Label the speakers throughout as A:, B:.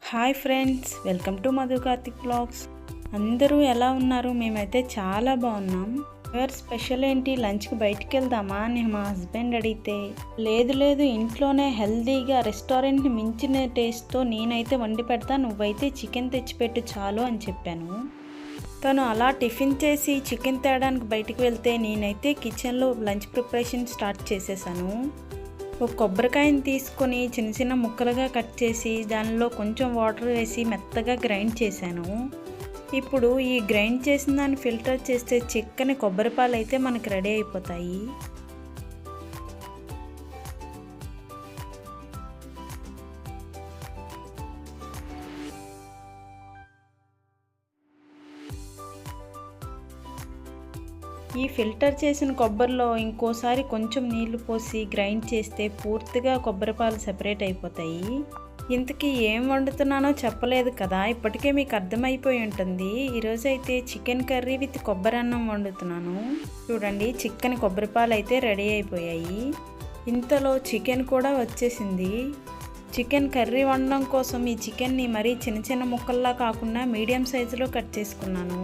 A: Hi friends, welcome to Madhu Karthik blogs. అందరూ ఎలా ఉన్నారు? మేమైతే చాలా బాగున్నాం. ఎవరు స్పెషల్ ఏంటి, లంచ్కి బయటికి వెళ్దామా అని మా హస్బెండ్ అడిగితే లేదు ఇంట్లోనే హెల్దీగా రెస్టారెంట్ని మించిన టేస్ట్తో నేనైతే వండి పెడతా, నువ్వైతే చికెన్ తెచ్చిపెట్టు చాలు అని చెప్పాను. తను అలా టిఫిన్ చేసి చికెన్ తేడానికి బయటికి వెళ్తే నేనైతే కిచెన్లో లంచ్ ప్రిపరేషన్ స్టార్ట్ చేసేసాను. ఒక కొబ్బరికాయని తీసుకొని చిన్న చిన్న ముక్కలుగా కట్ చేసి దానిలో కొంచెం వాటర్ వేసి మెత్తగా గ్రైండ్ చేశాను. ఇప్పుడు ఈ గ్రైండ్ చేసిన దాన్ని ఫిల్టర్ చేస్తే చిక్కని కొబ్బరి పాలు అయితే మనకు రెడీ అయిపోతాయి. ఈ ఫిల్టర్ చేసిన కొబ్బరిలో ఇంకోసారి కొంచెం నీళ్లు పోసి గ్రైండ్ చేస్తే పూర్తిగా కొబ్బరిపాలు సెపరేట్ అయిపోతాయి. ఇంతకీ ఏం వండుతున్నానో చెప్పలేదు కదా, ఇప్పటికే మీకు అర్థమైపోయి ఉంటుంది. ఈరోజు అయితే చికెన్ కర్రీ విత్ కొబ్బరి అన్నం వండుతున్నాను. చూడండి, చికెన్ కొబ్బరిపాలు అయితే రెడీ అయిపోయాయి. ఇంతలో చికెన్ కూడా వచ్చేసింది. చికెన్ కర్రీ వండడం కోసం ఈ చికెన్ని మరీ చిన్న చిన్న ముక్కల్లా కాకుండా మీడియం సైజులో కట్ చేసుకున్నాను.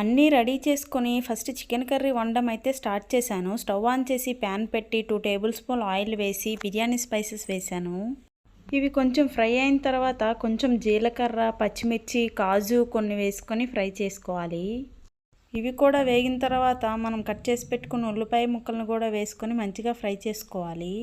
A: అన్నీ రెడీ చేసుకొని ఫస్ట్ చికెన్ కర్రీ వండడం అయితే స్టార్ట్ చేశాను. స్టవ్ ఆన్ చేసి ప్యాన్ పెట్టి 2 టేబుల్ స్పూన్ ఆయిల్ వేసి బిర్యానీ స్పైసెస్ వేశాను. ఇవి కొంచెం ఫ్రై అయిన తర్వాత కొంచెం జీలకర్ర, పచ్చిమిర్చి, కాజు కొన్ని వేసుకొని ఫ్రై చేసుకోవాలి. ఇవి కూడా వేగిన తర్వాత మనం కట్ చేసి పెట్టుకున్న ఉల్లిపాయ ముక్కలను కూడా వేసుకొని మంచిగా ఫ్రై చేసుకోవాలి.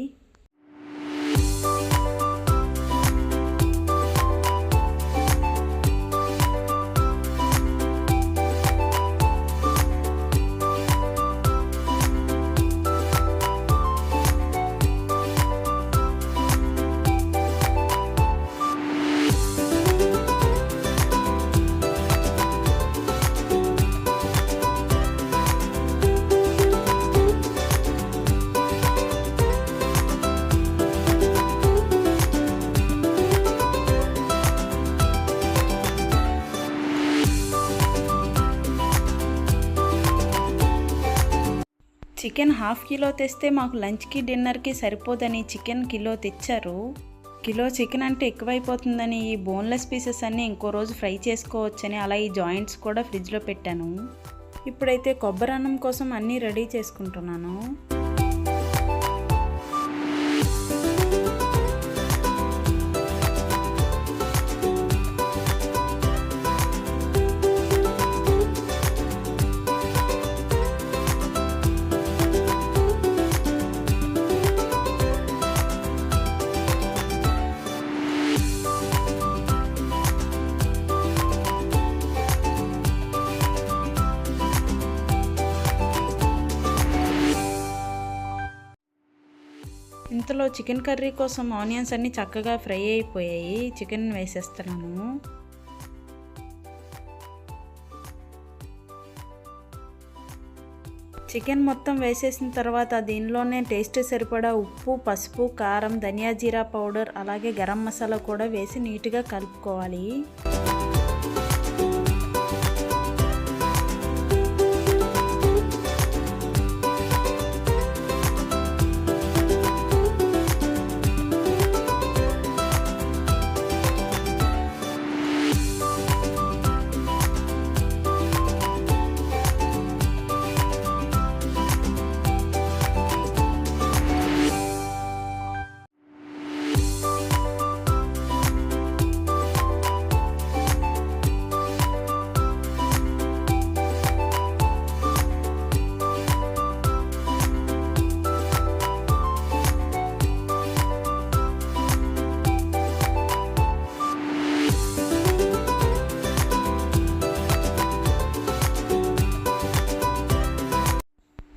A: చికెన్ హాఫ్ కిలో తెస్తే మాకు లంచ్కి డిన్నర్కి సరిపోదని చికెన్ కిలో తెచ్చారు. కిలో చికెన్ అంటే ఎక్కువైపోతుందని ఈ బోన్లెస్ పీసెస్ అన్నీ ఇంకో రోజు ఫ్రై చేసుకోవచ్చని అలా ఈ జాయింట్స్ కూడా ఫ్రిడ్జ్లో పెట్టాను. ఇప్పుడైతే కొబ్బరి అన్నం కోసం అన్నీ రెడీ చేసుకుంటున్నాను. ఇంతలో చికెన్ కర్రీ కోసం ఆనియన్స్ అన్నీ చక్కగా ఫ్రై అయిపోయాయి. చికెన్ వేసేస్తున్నాను. చికెన్ మొత్తం వేసేసిన తర్వాత దీనిలోనే టేస్ట్ సరిపడా ఉప్పు, పసుపు, కారం, ధనియా జీరా పౌడర్ అలాగే గరం మసాలా కూడా వేసి నీట్గా కలుపుకోవాలి.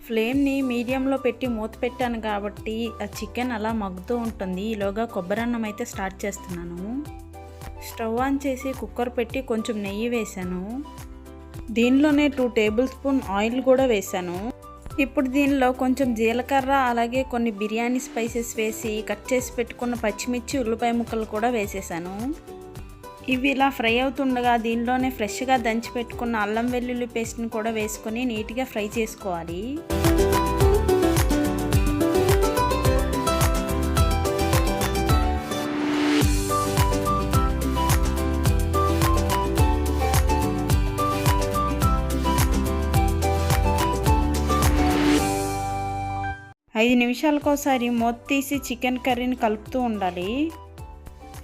A: ఫ్లేమ్ని మీడియంలో పెట్టి మూత పెట్టాను కాబట్టి ఆ చికెన్ అలా మగ్గుతూ ఉంటుంది. ఈలోగా కొబ్బరి అన్నం అయితే స్టార్ట్ చేస్తున్నాను. స్టవ్ ఆన్ చేసి కుక్కర్ పెట్టి కొంచెం నెయ్యి వేసాను. దీనిలోనే 2 టేబుల్ స్పూన్ ఆయిల్ కూడా వేసాను. ఇప్పుడు దీనిలో కొంచెం జీలకర్ర అలాగే కొన్ని బిర్యానీ స్పైసెస్ వేసి కట్ చేసి పెట్టుకున్న పచ్చిమిర్చి, ఉల్లిపాయ ముక్కలు కూడా వేసేసాను. ఇవి ఇలా ఫ్రై అవుతుండగా దీనిలోనే ఫ్రెష్గా దంచి పెట్టుకున్న అల్లం వెల్లుల్లి పేస్ట్ని కూడా వేసుకొని నీట్గా ఫ్రై చేసుకోవాలి. ఐదు నిమిషాలకోసారి మూత తీసి చికెన్ కర్రీని కలుపుతూ ఉండాలి.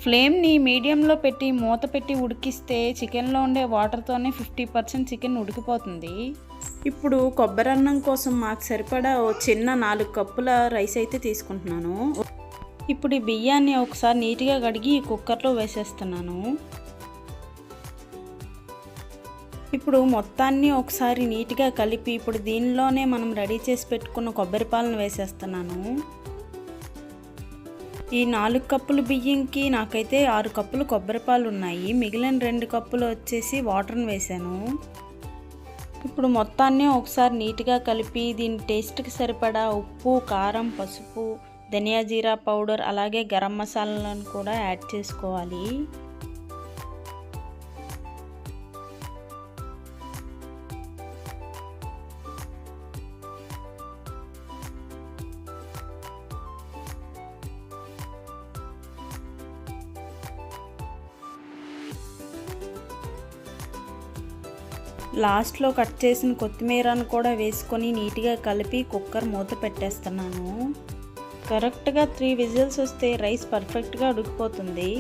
A: ఫ్లేమ్ని మీడియంలో పెట్టి మూత పెట్టి ఉడికిస్తే చికెన్లో ఉండే వాటర్తోనే 50% చికెన్ ఉడికిపోతుంది. ఇప్పుడు కొబ్బరి అన్నం కోసం మాకు సరిపడా చిన్న 4 కప్పుల రైస్ అయితే తీసుకుంటున్నాను. ఇప్పుడు ఈ బియ్యాన్ని ఒకసారి నీట్గా కడిగి కుక్కర్లో వేసేస్తున్నాను. ఇప్పుడు మొత్తాన్ని ఒకసారి నీట్గా కలిపి ఇప్పుడు దీనిలోనే మనం రెడీ చేసి పెట్టుకున్న కొబ్బరి పాలను వేసేస్తున్నాను. ఈ 4 కప్పుల బియ్యంకి నాకైతే 6 కప్పులు కొబ్బరి పాలు ఉన్నాయి. మిగిలిన 2 కప్పులు వచ్చేసి వాటర్ని వేసాను. ఇప్పుడు మొత్తాన్ని ఒకసారి నీట్గా కలిపి దీని టేస్ట్కి సరిపడా ఉప్పు, కారం, పసుపు, ధనియా జీరా పౌడర్ అలాగే గరం మసాలాలను కూడా యాడ్ చేసుకోవాలి. లాస్ట్లో కట్ చేసిన కొత్తిమీరను కూడా వేసుకొని నీట్గా కలిపి కుక్కర్ మూత పెట్టేస్తున్నాను. కరెక్ట్గా 3 విజిల్స్ వస్తే రైస్ పర్ఫెక్ట్గా ఉడికిపోతుంది.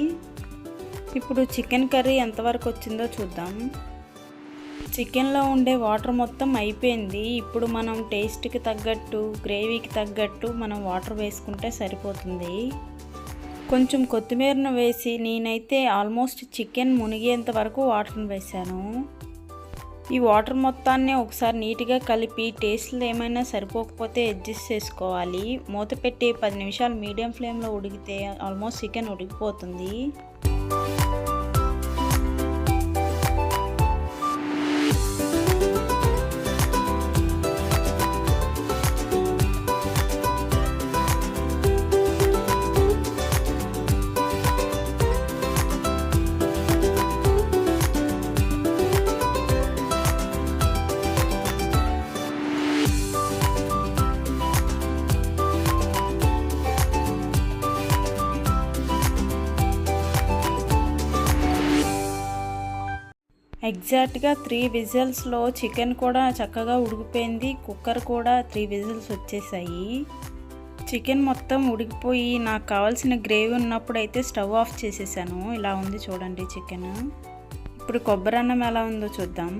A: ఇప్పుడు చికెన్ కర్రీ ఎంతవరకు వచ్చిందో చూద్దాం. చికెన్లో ఉండే వాటర్ మొత్తం అయిపోయింది. ఇప్పుడు మనం టేస్ట్కి తగ్గట్టు, గ్రేవీకి తగ్గట్టు మనం వాటర్ వేసుకుంటే సరిపోతుంది. కొంచెం కొత్తిమీరను వేసి నేనైతే ఆల్మోస్ట్ చికెన్ మునిగేంత వరకు వాటర్ని వేసాను. ఈ వాటర్ మొత్తాన్ని ఒకసారి నీట్గా కలిపి టేస్ట్లు ఏమైనా సరిపోకపోతే అడ్జస్ట్ చేసుకోవాలి. మూత పెట్టి 10 నిమిషాలు మీడియం ఫ్లేమ్లో ఉడికితే ఆల్మోస్ట్ చికెన్ ఉడికిపోతుంది. ఎగ్జాక్ట్గా 3 విజిల్స్లో చికెన్ కూడా చక్కగా ఉడికిపోయింది. కుక్కర్ కూడా 3 విజిల్స్ వచ్చేసాయి. చికెన్ మొత్తం ఉడికిపోయి నాకు కావాల్సిన గ్రేవీ ఉన్నప్పుడు అయితే స్టవ్ ఆఫ్ చేసేసాను. ఇలా ఉంది చూడండి చికెన్. ఇప్పుడు కొబ్బరి అన్నం ఎలా ఉందో చూద్దాం.